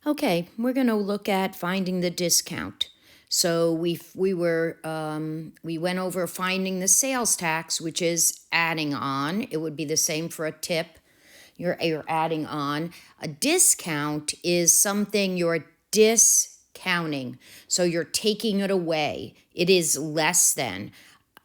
Okay, we're going to look at finding the discount. So we went over finding the sales tax, which is adding on. It would be the same for a tip. You're adding on. A discount is something you're discounting. So you're taking it away. It is less than.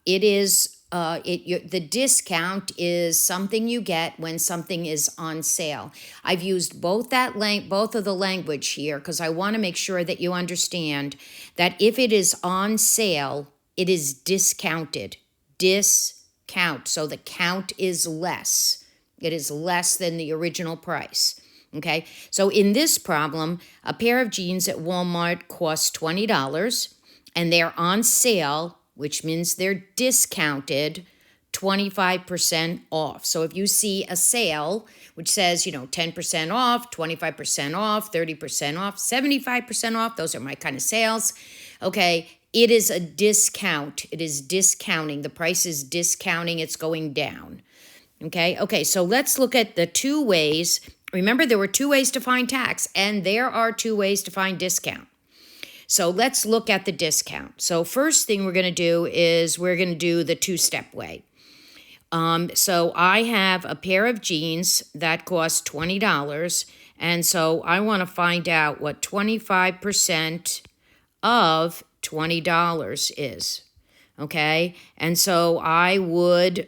It is the discount is something you get when something is on sale. I've used both of the language here because I want to make sure that you understand that if it is on sale, it is discounted. Discount. So the count is less. It is less than the original price. Okay? So in this problem, a pair of jeans at Walmart cost $20 and they're on sale, which means they're discounted 25% off. So if you see a sale which says, 10% off, 25% off, 30% off, 75% off, those are my kind of sales. Okay, it is a discount. It is discounting. The price is discounting. It's going down. Okay, so let's look at the two ways. Remember, there were two ways to find tax, and there are two ways to find discount. So let's look at the discount. So first thing we're going to do is we're going to do the two-step way. So I have a pair of jeans that cost $20, and so I want to find out what 25% of $20 is. Okay, and so I would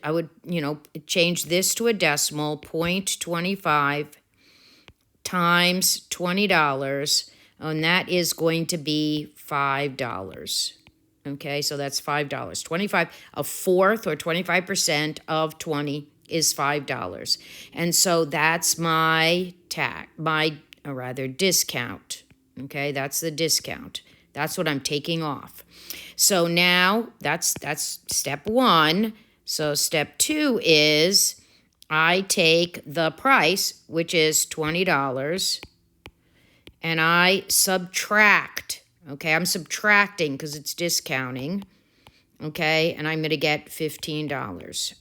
change this to a decimal, 0.25 times $20. And that is going to be $5. Okay, so that's $5. 25, a fourth or 25% of 20 is $5. And so that's my discount. Okay, that's the discount. That's what I'm taking off. So now that's step one. So step two is I take the price, which is $20, and I subtract. Okay, I'm subtracting because it's discounting. Okay, and I'm going to get $15.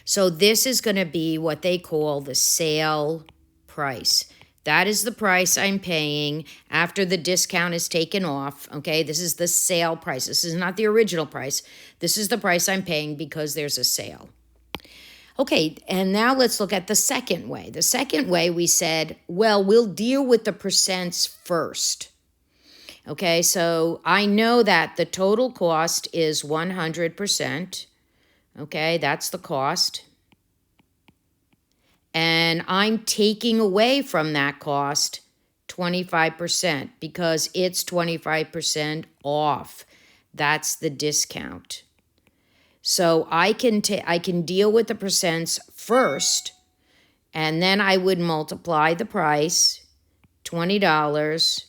So this is going to be what they call the sale price. That is the price I'm paying after the discount is taken off. Okay, this is the sale price. This is not the original price. This is the price I'm paying because there's a sale. Okay, and now let's look at the second way. The second way, we said, well, we'll deal with the percents first. Okay, so I know that the total cost is 100%. Okay, that's the cost. And I'm taking away from that cost 25% because it's 25% off. That's the discount. So I can deal with the percents first, and then I would multiply the price, $20,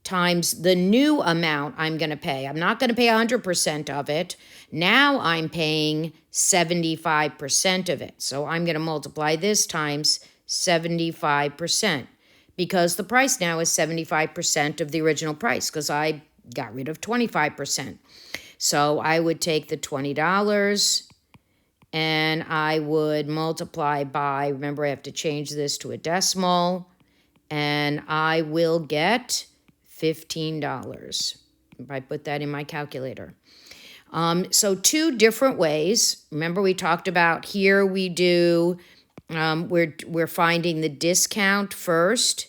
times the new amount I'm going to pay. I'm not going to pay 100% of it. Now I'm paying 75% of it. So I'm going to multiply this times 75% because the price now is 75% of the original price because I got rid of 25%. So I would take the $20 and I would multiply by, remember I have to change this to a decimal, and I will get $15 if I put that in my calculator. So two different ways. Remember we talked about here we do, we're finding the discount first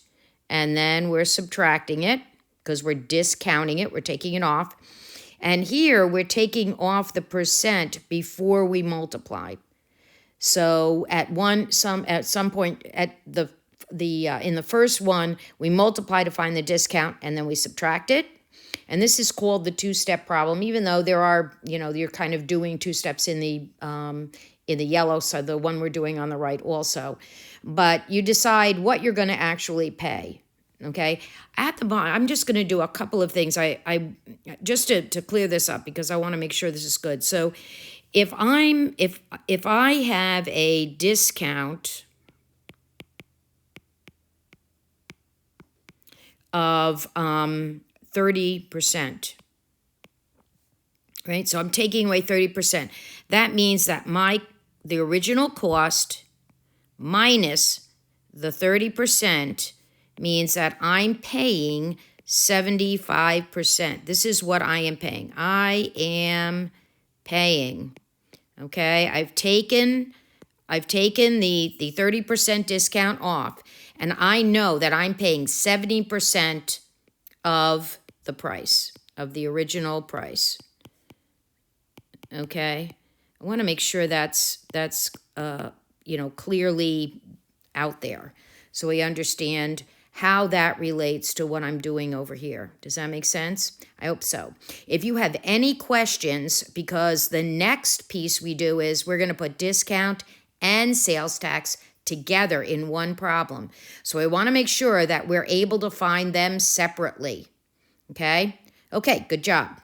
and then we're subtracting it because we're discounting it, we're taking it off. And here we're taking off the percent before we multiply. So at some point at in the first one, we multiply to find the discount and then we subtract it. And this is called the two-step problem, even though there are, you're kind of doing two steps in the yellow, so the one we're doing on the right also. But you decide what you're going to actually pay. Okay, at the bottom, I'm just going to do a couple of things. I just to clear this up because I want to make sure this is good. So, if I have a discount of 30%, right? So I'm taking away 30%. That means that the original cost minus the 30% means that I'm paying 75%. This is what I am paying. I am paying. Okay, I've taken the 30% discount off, and I know that I'm paying 70% of the price, of the original price. Okay, I want to make sure that's clearly out there, so we understand how that relates to what I'm doing over here. Does that make sense? I hope so. If you have any questions, because the next piece we do is we're going to put discount and sales tax together in one problem. So I want to make sure that we're able to find them separately. Okay? Okay, good job.